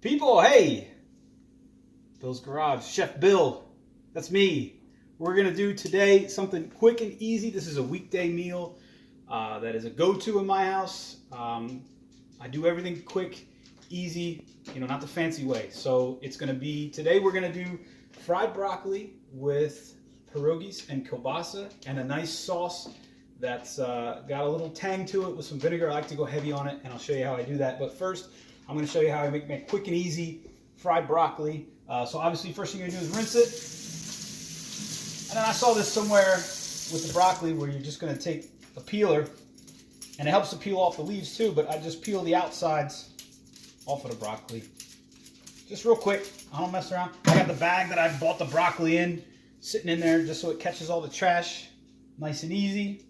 People, hey! Bill's Garage, Chef Bill, that's me. We're gonna do today something quick and easy. This is a weekday meal that is a go-to in my house. I do everything quick, easy, not the fancy way. So it's gonna be, today we're gonna do fried broccoli with pierogies and kielbasa and a nice sauce that's got a little tang to it with some vinegar. I like to go heavy on it, and I'll show you how I do that. But first, I'm going to show you how I make my quick and easy fried broccoli. So obviously, first thing you're going to do is rinse it. And then I saw this somewhere with the broccoli where you're just going to take a peeler, and it helps to peel off the leaves too, but I just peel the outsides off of the broccoli. Just real quick, I don't mess around. I got the bag that I bought the broccoli in, sitting in there just so it catches all the trash. Nice and easy.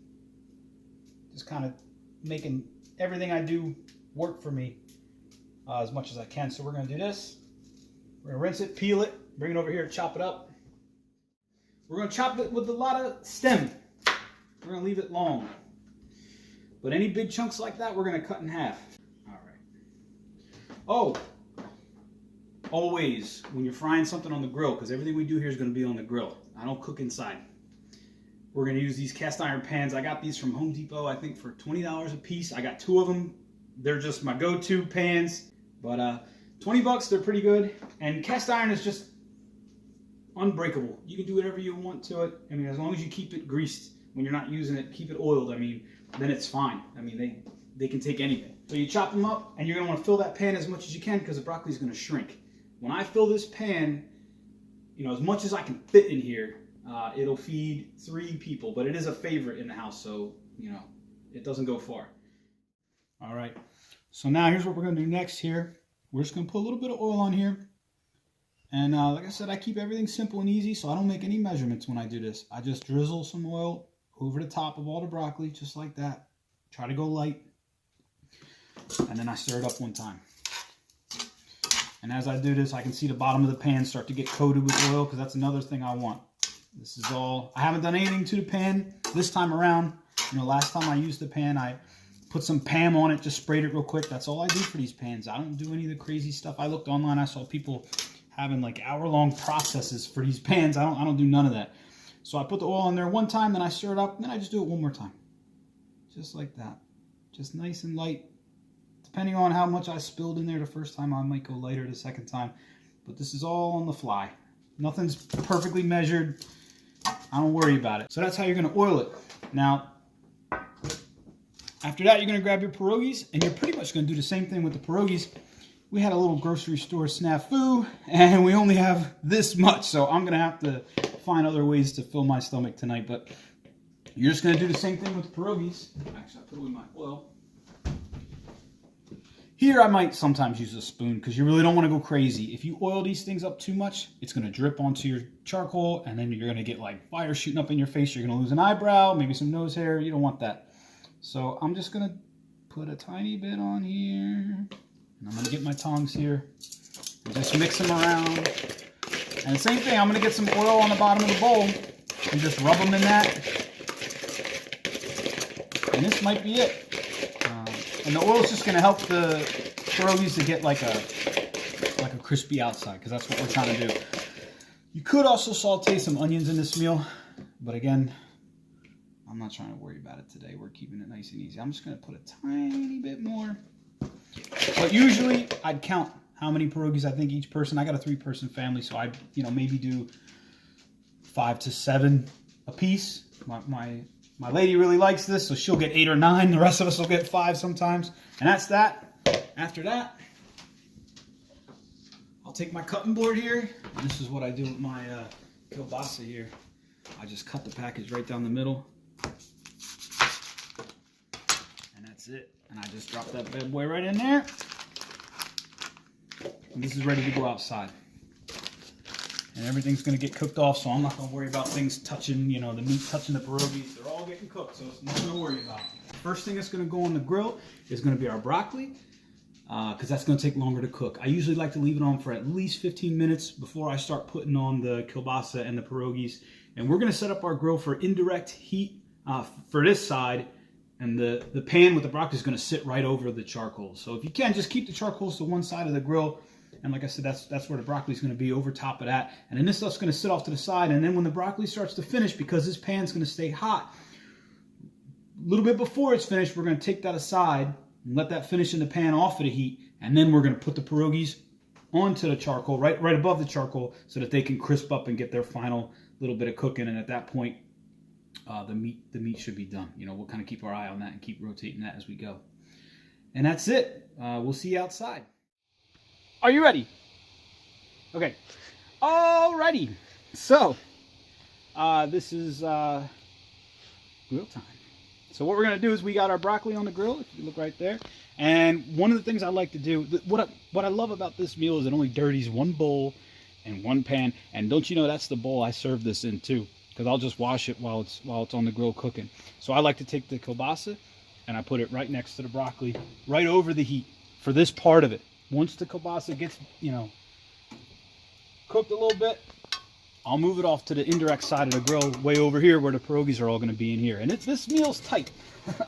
Just kind of making everything I do work for me as much as I can. So we're going to do this. We're going to rinse it, peel it, bring it over here, chop it up. We're going to chop it with a lot of stem. We're going to leave it long. But any big chunks like that, we're going to cut in half. All right. Oh, always when you're frying something on the grill, because everything we do here is going to be on the grill. I don't cook inside. We're going to use these cast iron pans. I got these from Home Depot, I think for $20 a piece. I got 2 of them. They're just my go-to pans. But 20 bucks, they're pretty good. And cast iron is just unbreakable. You can do whatever you want to it. I mean, as long as you keep it greased when you're not using it, keep it oiled, then it's fine. They can take anything. So you chop them up, and you're going to want to fill that pan as much as you can because the broccoli is going to shrink. When I fill this pan, as much as I can fit in here, it'll feed 3 people, but it is a favorite in the house, so, it doesn't go far. All right, so now here's what we're going to do next here. We're just going to put a little bit of oil on here. And like I said, I keep everything simple and easy, so I don't make any measurements when I do this. I just drizzle some oil over the top of all the broccoli, just like that. Try to go light. And then I stir it up one time. And as I do this, I can see the bottom of the pan start to get coated with oil, because that's another thing I want. This is all, I haven't done anything to the pan this time around. Last time I used the pan, I put some Pam on it, just sprayed it real quick. That's all I do for these pans. I don't do any of the crazy stuff. I looked online, I saw people having like hour-long processes for these pans. I don't do none of that. So I put the oil in there one time, then I stir it up, and then I just do it one more time. Just like that. Just nice and light. Depending on how much I spilled in there the first time, I might go lighter the second time. But this is all on the fly. Nothing's perfectly measured. I don't worry about it. So that's how you're going to oil it. Now, after that, you're going to grab your pierogies, and you're pretty much going to do the same thing with the pierogies. We had a little grocery store snafu, and we only have this much, so I'm going to have to find other ways to fill my stomach tonight. But you're just going to do the same thing with the pierogies. Actually, I put away my oil. Here, I might sometimes use a spoon because you really don't want to go crazy. If you oil these things up too much, it's going to drip onto your charcoal, and then you're going to get like fire shooting up in your face. You're going to lose an eyebrow, maybe some nose hair. You don't want that. So I'm just going to put a tiny bit on here. And I'm going to get my tongs here and just mix them around. And the same thing, I'm going to get some oil on the bottom of the bowl and just rub them in that. And this might be it. And the oil is just going to help the pierogies to get like a crispy outside, because that's what we're trying to do. You could also saute some onions in this meal, but again, I'm not trying to worry about it today. We're keeping it nice and easy. I'm just going to put a tiny bit more. But usually, I'd count how many pierogies I think each person. I got a 3-person family, so I'd maybe do 5 to 7 a piece. My lady really likes this, so she'll get 8 or 9. The rest of us will get 5 sometimes. And that's that. After that, I'll take my cutting board here. And this is what I do with my kielbasa here. I just cut the package right down the middle. And that's it. And I just drop that bad boy right in there. And this is ready to go outside. And everything's going to get cooked off, so I'm not going to worry about things touching, the meat touching the pierogies. They're all getting cooked, so it's nothing to worry about. First thing that's going to go on the grill is going to be our broccoli, because that's going to take longer to cook. I usually like to leave it on for at least 15 minutes before I start putting on the kielbasa and the pierogies. And we're going to set up our grill for indirect heat for this side, and the pan with the broccoli is going to sit right over the charcoal. So if you can, just keep the charcoals to one side of the grill And like I said, that's where the broccoli is going to be, over top of that. And then this stuff's going to sit off to the side. And then when the broccoli starts to finish, because this pan's going to stay hot, a little bit before it's finished, we're going to take that aside and let that finish in the pan off of the heat. And then we're going to put the pierogies onto the charcoal, right above the charcoal, so that they can crisp up and get their final little bit of cooking. And at that point, the meat should be done. You know, we'll kind of keep our eye on that and keep rotating that as we go. And that's it. We'll see you outside. Are you ready? Okay. Alrighty. So, this is grill time. So what we're going to do is we got our broccoli on the grill, if you look right there. And one of the things I like to do, what I love about this meal is it only dirties one bowl and one pan. And don't you know that's the bowl I serve this in too, because I'll just wash it while it's on the grill cooking. So I like to take the kielbasa and I put it right next to the broccoli, right over the heat for this part of it. Once the kielbasa gets, you know, cooked a little bit, I'll move it off to the indirect side of the grill, way over here where the pierogies are all going to be in here. And this meal's tight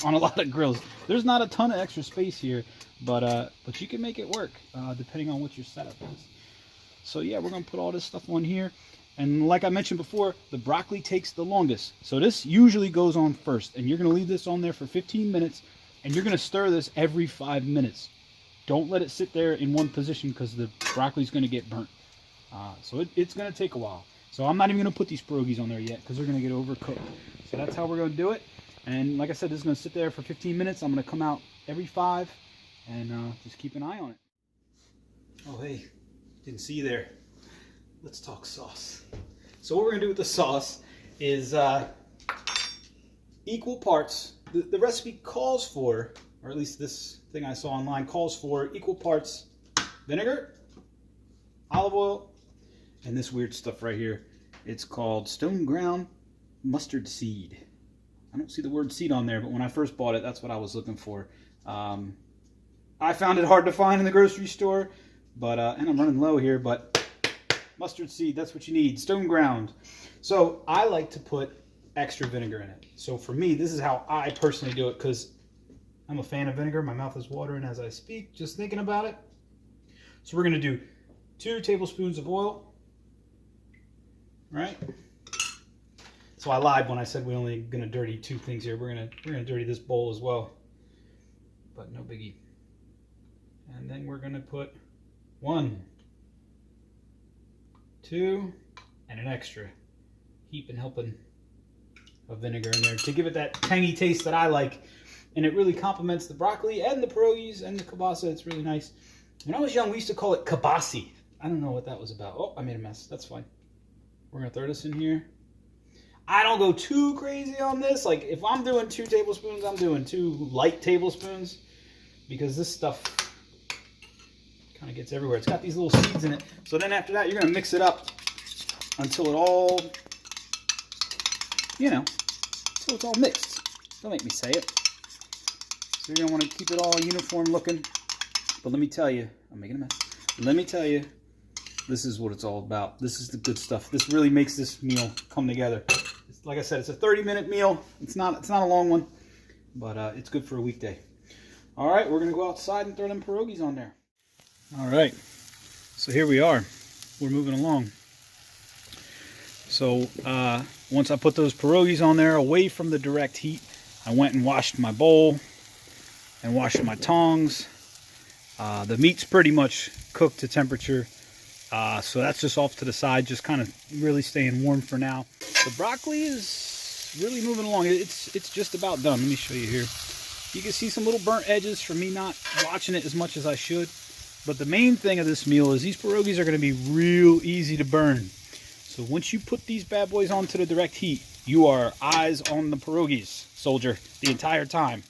on a lot of grills. There's not a ton of extra space here, but you can make it work depending on what your setup is. So yeah, we're going to put all this stuff on here. And like I mentioned before, the broccoli takes the longest. So this usually goes on first. And you're going to leave this on there for 15 minutes. And you're going to stir this every 5 minutes. Don't let it sit there in one position, because the broccoli's going to get burnt. So it's going to take a while. So I'm not even going to put these pierogies on there yet, because they're going to get overcooked. So that's how we're going to do it. And like I said, this is going to sit there for 15 minutes. I'm going to come out every 5 and just keep an eye on it. Oh, hey, didn't see you there. Let's talk sauce. So what we're going to do with the sauce is equal parts. The recipe calls for, or at least this thing I saw online calls for, equal parts vinegar, olive oil, and this weird stuff right here. It's called stone ground mustard seed. I don't see the word seed on there, but when I first bought it, that's what I was looking for. I found it hard to find in the grocery store, but and I'm running low here, but mustard seed, that's what you need, stone ground. So I like to put extra vinegar in it. So for me, this is how I personally do it, because I'm a fan of vinegar. My mouth is watering as I speak, just thinking about it. So we're going to do 2 tablespoons of oil, right? So I lied when I said we're only going to dirty 2 things here. We're gonna dirty this bowl as well, but no biggie. And then we're going to put 1, 2, and an extra heaping helping of vinegar in there to give it that tangy taste that I like. And it really complements the broccoli and the pierogies and the kielbasa. It's really nice. When I was young, we used to call it kibasi. I don't know what that was about. Oh, I made a mess. That's fine. We're going to throw this in here. I don't go too crazy on this. Like, if I'm doing 2 tablespoons, I'm doing 2 light tablespoons, because this stuff kind of gets everywhere. It's got these little seeds in it. So then after that, you're going to mix it up until it all, you know, until it's all mixed. Don't make me say it. So you're going to want to keep it all uniform looking. But let me tell you, I'm making a mess. Let me tell you, this is what it's all about. This is the good stuff. This really makes this meal come together. Like I said, it's a 30-minute meal. It's not a long one, but it's good for a weekday. All right, we're going to go outside and throw them pierogies on there. All right, so here we are. We're moving along. So once I put those pierogies on there away from the direct heat, I went and washed my bowl and washed my tongs. The meat's pretty much cooked to temperature, so that's just off to the side, just kind of really staying warm for now. The broccoli is really moving along. It's just about done. Let me show you here. You can see some little burnt edges from me not watching it as much as I should. But the main thing of this meal is these pierogies are going to be real easy to burn. So once you put these bad boys onto the direct heat, you are eyes on the pierogies, soldier, the entire time.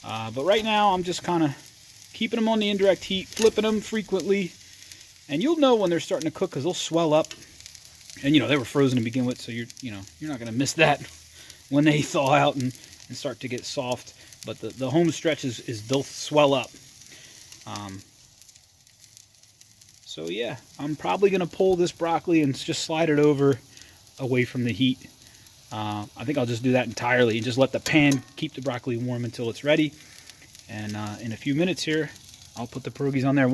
But right now, I'm just kind of keeping them on the indirect heat, flipping them frequently. And you'll know when they're starting to cook, because they'll swell up. And, you know, they were frozen to begin with, so you're not going to miss that when they thaw out and start to get soft. But the home stretch is they'll swell up. So yeah, I'm probably going to pull this broccoli and just slide it over away from the heat. I think I'll just do that entirely and just let the pan keep the broccoli warm until it's ready. And in a few minutes here, I'll put the pierogies on there.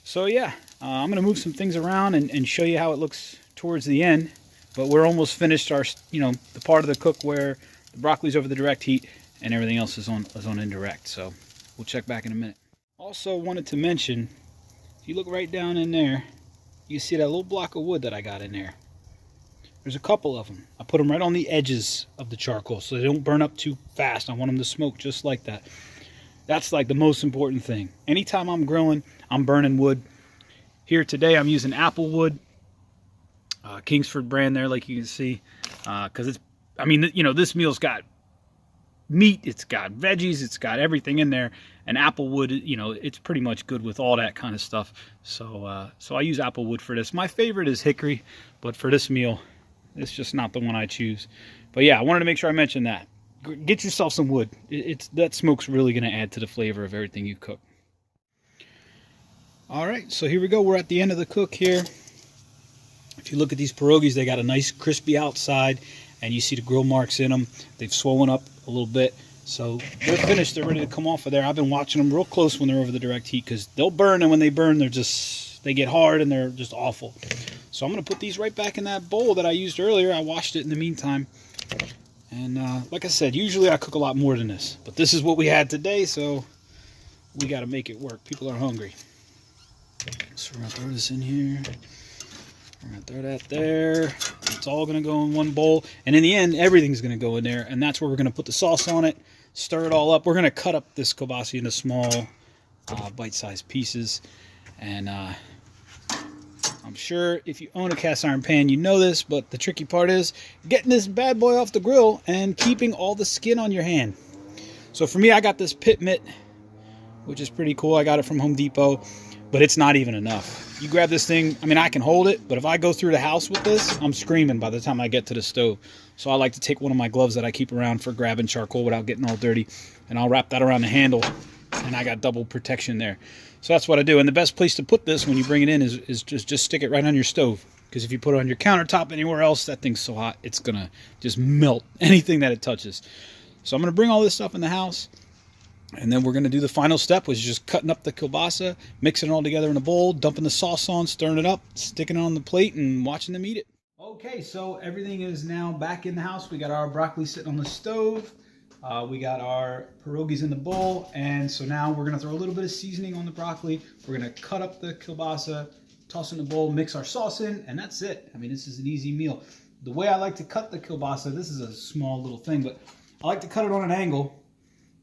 So yeah, I'm going to move some things around and show you how it looks towards the end. But we're almost finished our, the part of the cook where the broccoli's over the direct heat and everything else is on indirect. So we'll check back in a minute. Also wanted to mention, if you look right down in there, you see that little block of wood that I got in there. There's a couple of them. I put them right on the edges of the charcoal so they don't burn up too fast. I want them to smoke just like that. That's like the most important thing. Anytime I'm grilling, I'm burning wood. Here today I'm using apple wood, Kingsford brand there, like you can see, because it's, this meal's got meat, it's got veggies, it's got everything in there, and apple wood, it's pretty much good with all that kind of stuff. So I use apple wood for this. My favorite is hickory, but for this meal, it's just not the one I choose. But yeah, I wanted to make sure I mentioned that. Get yourself some wood. That smoke's really going to add to the flavor of everything you cook. All right, so here we go. We're at the end of the cook here. If you look at these pierogies, they got a nice crispy outside, and you see the grill marks in them. They've swollen up a little bit. So they're finished. They're ready to come off of there. I've been watching them real close when they're over the direct heat because they'll burn, and when they burn, they get hard and they're just awful. So I'm going to put these right back in that bowl that I used earlier. I washed it in the meantime. And like I said, usually I cook a lot more than this. But this is what we had today, so we got to make it work. People are hungry. So we're going to throw this in here. We're going to throw that there. It's all going to go in one bowl. And in the end, everything's going to go in there. And that's where we're going to put the sauce on it, stir it all up. We're going to cut up this kielbasa into small, bite-sized pieces. And I'm sure if you own a cast iron pan, you know this. But the tricky part is getting this bad boy off the grill and keeping all the skin on your hand. So for me, I got this pit mitt, which is pretty cool. I got it from Home Depot. But it's not even enough. You grab this thing, I can hold it, but if I go through the house with this, I'm screaming by the time I get to the stove. So I like to take one of my gloves that I keep around for grabbing charcoal without getting all dirty, and I'll wrap that around the handle, and I got double protection there. So that's what I do. And the best place to put this when you bring it in is just stick it right on your stove. Because if you put it on your countertop anywhere else, that thing's so hot, it's going to just melt anything that it touches. So I'm going to bring all this stuff in the house. And then we're going to do the final step, which is just cutting up the kielbasa, mixing it all together in a bowl, dumping the sauce on, stirring it up, sticking it on the plate, and watching them eat it. Okay, so everything is now back in the house. We got our broccoli sitting on the stove. We got our pierogies in the bowl. And so now we're going to throw a little bit of seasoning on the broccoli. We're going to cut up the kielbasa, toss it in the bowl, mix our sauce in, and that's it. This is an easy meal. The way I like to cut the kielbasa, this is a small little thing, but I like to cut it on an angle,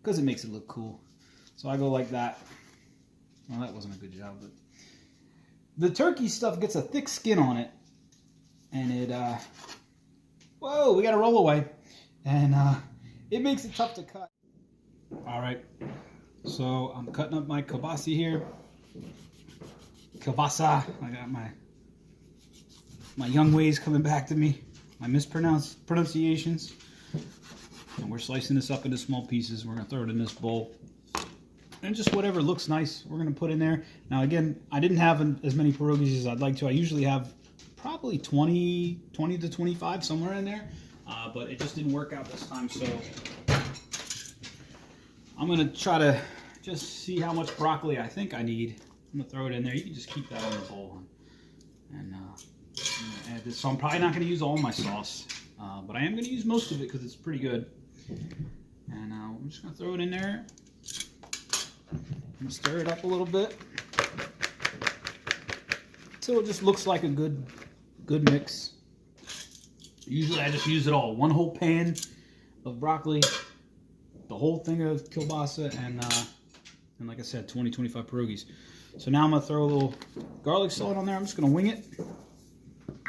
because it makes it look cool. So I go like that. Well, that wasn't a good job, but the turkey stuff gets a thick skin on it, and it whoa, we got to roll away, and it makes it tough to cut. All right, so I'm cutting up my kielbasa here. Keillbasa. I got my young ways coming back to me, my pronunciations. And we're slicing this up into small pieces. We're going to throw it in this bowl. And just whatever looks nice, we're going to put in there. Now, again, I didn't have as many pierogies as I'd like to. I usually have probably 20 to 25, somewhere in there. But it just didn't work out this time. So I'm going to try to just see how much broccoli I think I need. I'm going to throw it in there. You can just keep that on the bowl. And add this. So I'm probably not going to use all my sauce. But I am going to use most of it because it's pretty good. And I'm just going to throw it in there and stir it up a little bit until it just looks like a good mix. Usually I just use it all. One whole pan of broccoli, the whole thing of kielbasa, and like I said, 20-25 pierogies. So now I'm going to throw a little garlic salt on there. I'm just going to wing it.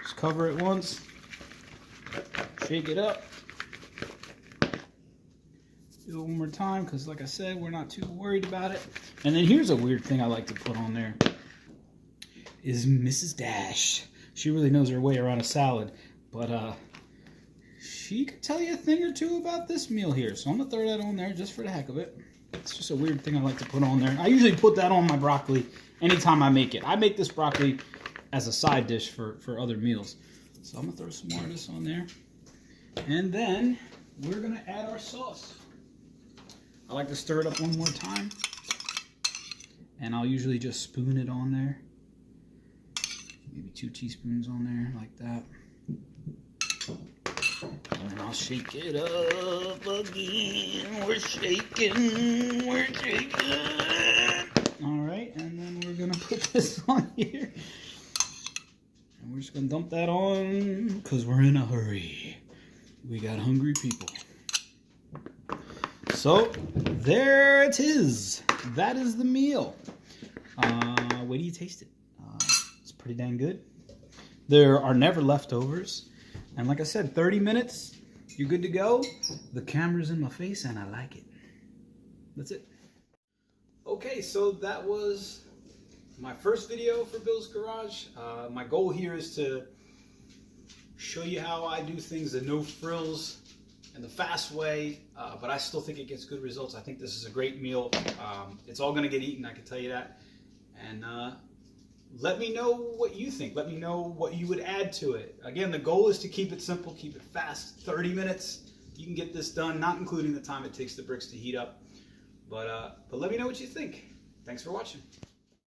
Just cover it once. Shake it up. Do it one more time because, like I said, we're not too worried about it. And then here's a weird thing I like to put on there is Mrs. Dash. She really knows her way around a salad, but she could tell you a thing or two about this meal here. So I'm going to throw that on there just for the heck of it. It's just a weird thing I like to put on there. I usually put that on my broccoli anytime I make it. I make this broccoli as a side dish for other meals. So I'm going to throw some more of this on there. And then we're going to add our sauce. I like to stir it up one more time. And I'll usually just spoon it on there. 2 teaspoons on there like that. And then I'll shake it up again. We're shaking. All right, and then we're gonna put this on here. And we're just gonna dump that on because we're in a hurry. We got hungry people. So there it is. That is the meal. What do you taste it? It's pretty dang good. There are never leftovers. And like I said, 30 minutes, you're good to go. The camera's in my face and I like it. That's it. Okay, so that was my first video for Bill's Garage. My goal here is to show you how I do things the no frills and the fast way, but I still think it gets good results. I think this is a great meal. It's all gonna get eaten, I can tell you that. And let me know what you think. Let me know what you would add to it. Again, the goal is to keep it simple, keep it fast. 30 minutes, you can get this done, not including the time it takes the bricks to heat up. But let me know what you think. Thanks for watching.